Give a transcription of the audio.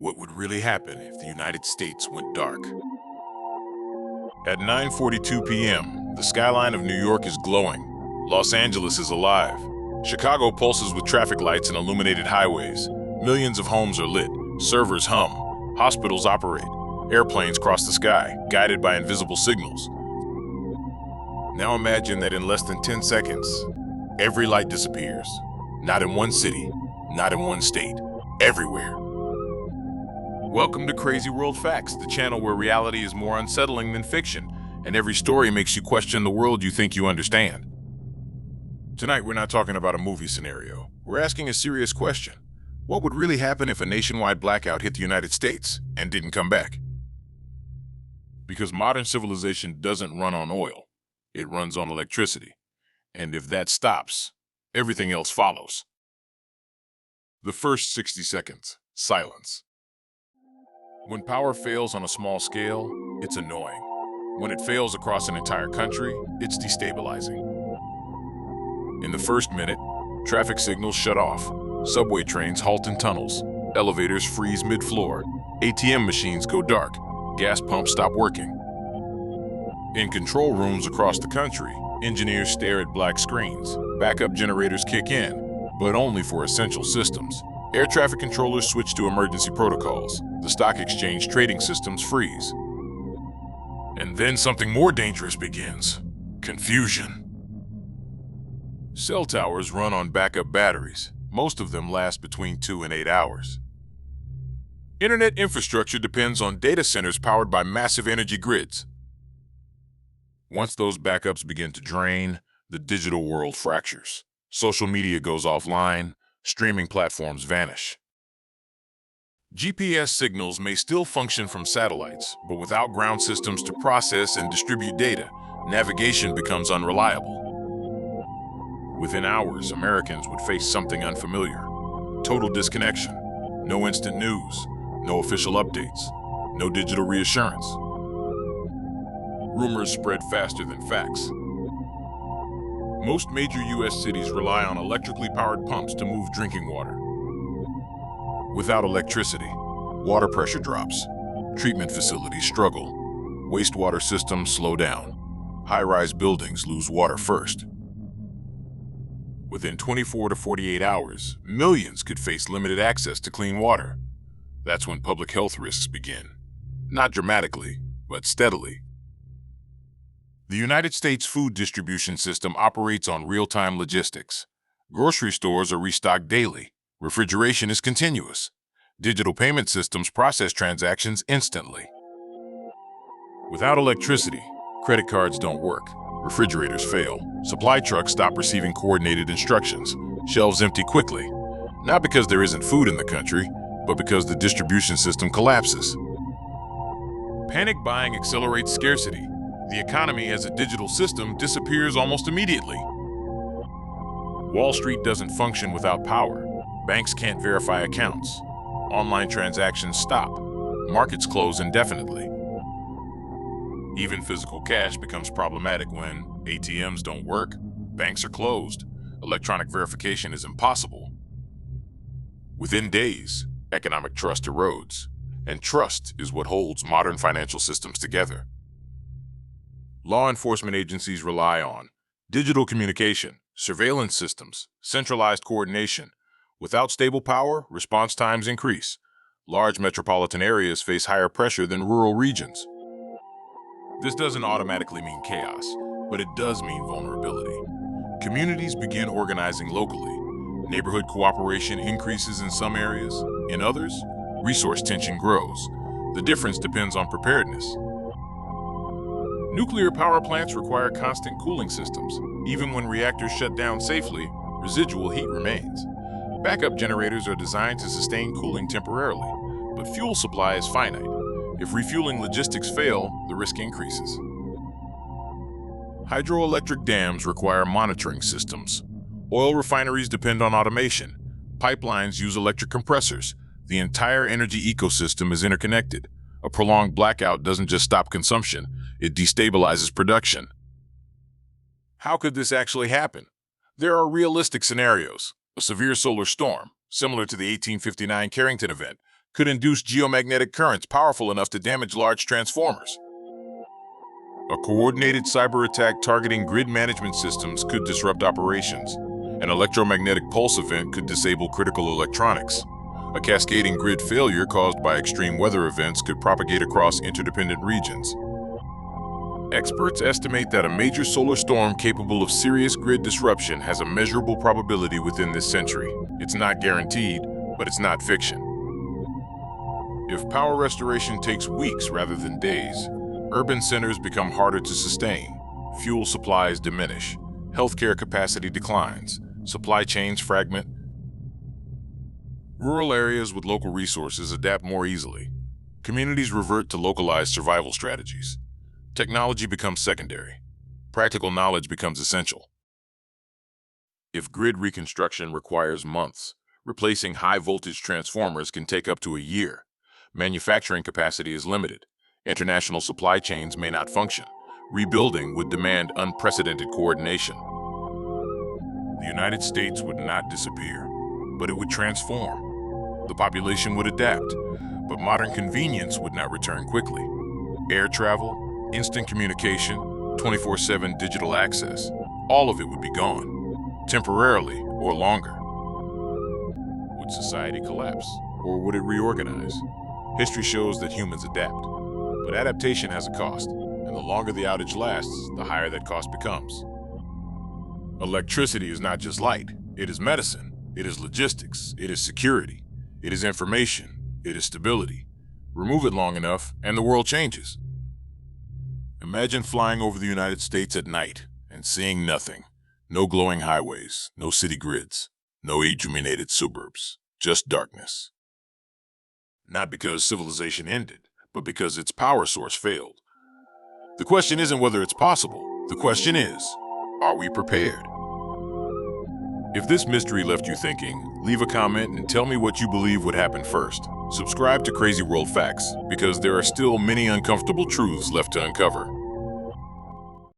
What would really happen if the United States went dark? At 9:42 p.m., the skyline of New York is glowing. Los Angeles is alive. Chicago pulses with traffic lights and illuminated highways. Millions of homes are lit. Servers hum. Hospitals operate. Airplanes cross the sky, guided by invisible signals. Now imagine that in less than 10 seconds, every light disappears. Not in one city, not in one state, everywhere. Welcome to Crazy World Facts, the channel where reality is more unsettling than fiction, and every story makes you question the world you think you understand. Tonight, we're not talking about a movie scenario. We're asking a serious question. What would really happen if a nationwide blackout hit the United States and didn't come back? Because modern civilization doesn't run on oil. It runs on electricity. And if that stops, everything else follows. The first 60 seconds, silence. When power fails on a small scale, it's annoying. When it fails across an entire country, it's destabilizing. In the first minute, traffic signals shut off. Subway trains halt in tunnels. Elevators freeze mid-floor. ATM machines go dark. Gas pumps stop working. In control rooms across the country, engineers stare at black screens. Backup generators kick in, but only for essential systems. Air traffic controllers switch to emergency protocols. The stock exchange trading systems freeze. And then something more dangerous begins. Confusion. Cell towers run on backup batteries. Most of them last between 2 and 8 hours. Internet infrastructure depends on data centers powered by massive energy grids. Once those backups begin to drain, the digital world fractures. Social media goes offline. Streaming platforms vanish. GPS signals may still function from satellites, but without ground systems to process and distribute data, navigation becomes unreliable. Within hours, Americans would face something unfamiliar. Total disconnection. No instant news. No official updates. No digital reassurance. Rumors spread faster than facts. Most major U.S. cities rely on electrically powered pumps to move drinking water. Without electricity, water pressure drops. Treatment facilities struggle. Wastewater systems slow down. High-rise buildings lose water first. Within 24 to 48 hours, millions could face limited access to clean water. That's when public health risks begin. Not dramatically, but steadily. The United States food distribution system operates on real-time logistics. Grocery stores are restocked daily. Refrigeration is continuous. Digital payment systems process transactions instantly. Without electricity, credit cards don't work. Refrigerators fail. Supply trucks stop receiving coordinated instructions. Shelves empty quickly. Not because there isn't food in the country, but because the distribution system collapses. Panic buying accelerates scarcity. The economy as a digital system disappears almost immediately. Wall Street doesn't function without power. Banks can't verify accounts. Online transactions stop. Markets close indefinitely. Even physical cash becomes problematic when ATMs don't work, banks are closed, electronic verification is impossible. Within days, economic trust erodes, and trust is what holds modern financial systems together. Law enforcement agencies rely on digital communication, surveillance systems, centralized coordination. Without stable power, response times increase. Large metropolitan areas face higher pressure than rural regions. This doesn't automatically mean chaos, but it does mean vulnerability. Communities begin organizing locally. Neighborhood cooperation increases in some areas. In others, resource tension grows. The difference depends on preparedness. Nuclear power plants require constant cooling systems. Even when reactors shut down safely, residual heat remains. Backup generators are designed to sustain cooling temporarily, but fuel supply is finite. If refueling logistics fail, the risk increases. Hydroelectric dams require monitoring systems. Oil refineries depend on automation. Pipelines use electric compressors. The entire energy ecosystem is interconnected. A prolonged blackout doesn't just stop consumption, it destabilizes production. How could this actually happen? There are realistic scenarios. A severe solar storm, similar to the 1859 Carrington event, could induce geomagnetic currents powerful enough to damage large transformers. A coordinated cyber attack targeting grid management systems could disrupt operations. An electromagnetic pulse event could disable critical electronics. A cascading grid failure caused by extreme weather events could propagate across interdependent regions. Experts estimate that a major solar storm capable of serious grid disruption has a measurable probability within this century. It's not guaranteed, but it's not fiction. If power restoration takes weeks rather than days, urban centers become harder to sustain, fuel supplies diminish, healthcare capacity declines, supply chains fragment. Rural areas with local resources adapt more easily. Communities revert to localized survival strategies. Technology becomes secondary. Practical knowledge becomes essential. If grid reconstruction requires months, replacing high-voltage transformers can take up to a year. Manufacturing capacity is limited. International supply chains may not function. Rebuilding would demand unprecedented coordination. The United States would not disappear, but it would transform. The population would adapt, but modern convenience would not return quickly. Air travel, instant communication, 24/7 digital access, all of it would be gone, temporarily or longer. Would society collapse, or would it reorganize? History shows that humans adapt, but adaptation has a cost, and the longer the outage lasts, the higher that cost becomes. Electricity is not just light, it is medicine, it is logistics, it is security, it is information, it is stability. Remove it long enough, and the world changes. Imagine flying over the United States at night and seeing nothing. No glowing highways, no city grids, no illuminated suburbs, just darkness. Not because civilization ended, but because its power source failed. The question isn't whether it's possible. The question is, are we prepared? If this mystery left you thinking, leave a comment and tell me what you believe would happen first. Subscribe to Crazy World Facts, because there are still many uncomfortable truths left to uncover.